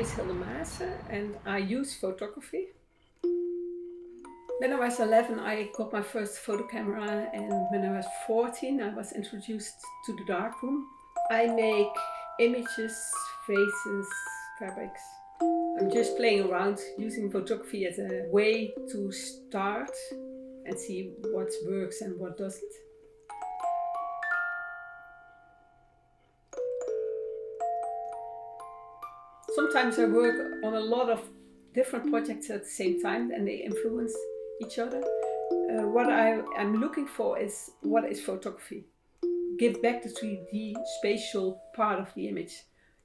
is Hilde Maassen and I use photography. When I was 11 I got my first photo camera, and when I was 14 I was introduced to the darkroom. I make images, faces, fabrics. I'm just playing around using photography as a way to start and see what works and what doesn't. Sometimes I work on a lot of different projects at the same time and they influence each other. What I'm looking for is what is photography. Give back the 3D spatial part of the image.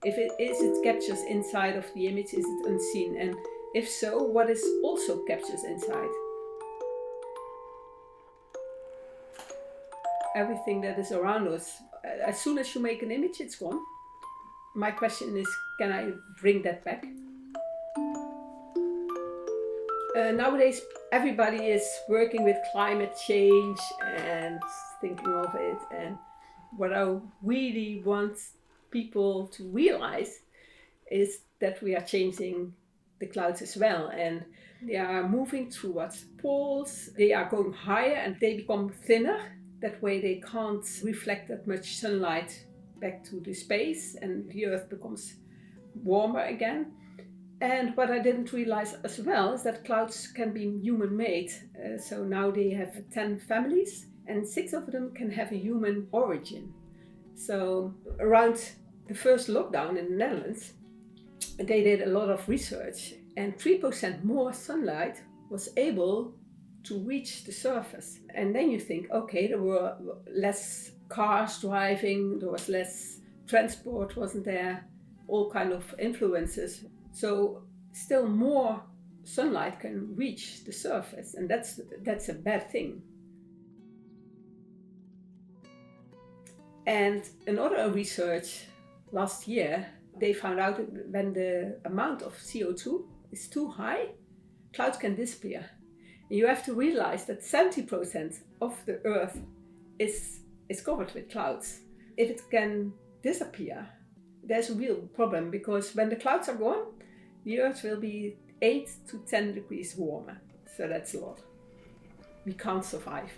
If it is, it captures inside of the image, is it unseen? And if so, what is also captures inside? Everything that is around us, as soon as you make an image, it's gone. My question is, can I bring that back? Nowadays, everybody is working with climate change and thinking of it. And what I really want people to realize is that we are changing the clouds as well. And they are moving towards poles. They are going higher and they become thinner. That way they can't reflect that much sunlight back to the space and the earth becomes warmer again. And what I didn't realize as well is that clouds can be human-made. So now they have 10 families and 6 of them can have a human origin. So around the first lockdown in the Netherlands, they did a lot of research and 3% more sunlight was able to reach the surface. And then you think, okay, there were less cars driving, there was less transport, wasn't there? All kind of influences. So still more sunlight can reach the surface, and that's a bad thing. And another research last year, they found out that when the amount of CO2 is too high, clouds can disappear. And you have to realize that 70% of the Earth is covered with clouds. If it can disappear, there's a real problem, because when the clouds are gone, the Earth will be 8 to 10 degrees warmer. So that's a lot. We can't survive.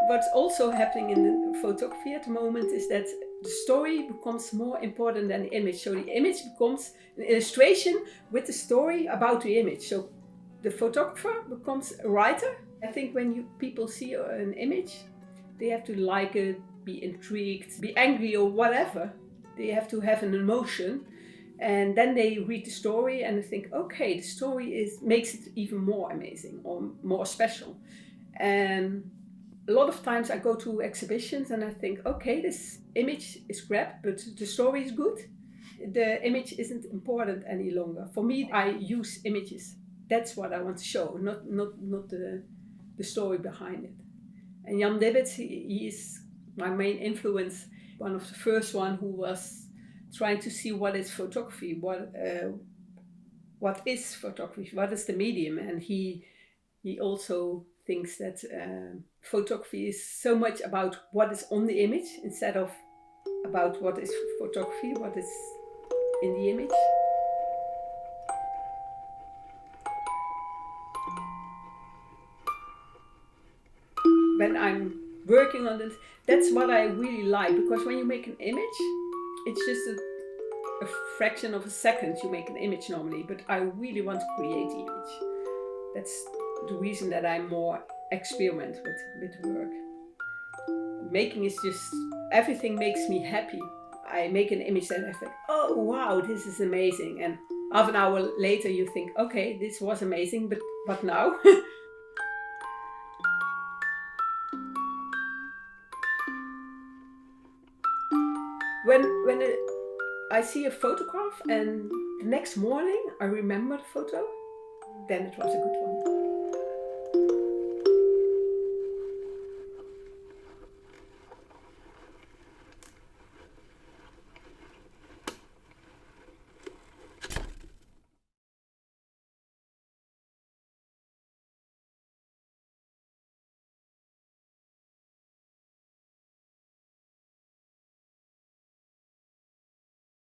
What's also happening in the photography at the moment is that the story becomes more important than the image. So the image becomes an illustration with the story about the image. So the photographer becomes a writer. I think when people see an image, they have to like it, be intrigued, be angry or whatever. They have to have an emotion. And then they read the story and they think, okay, the story makes it even more amazing or more special. And a lot of times I go to exhibitions and I think, okay, this image is crap, but the story is good. The image isn't important any longer. For me, I use images. That's what I want to show, not the story behind it. And Jan Dibbets, he is my main influence. One of the first one who was trying to see what is photography, what is photography, what is the medium, and he also thinks that photography is so much about what is on the image instead of about what is photography, what is in the image. When I'm working on it, that's what I really like, because when you make an image, it's just a fraction of a second you make an image normally, but I really want to create the image. That's the reason that I more experiment with work. Making is just, everything makes me happy. I make an image that I think, oh wow, this is amazing. And half an hour later you think, okay, this was amazing, but what now? When I see a photograph and the next morning I remember the photo, then it was a good one.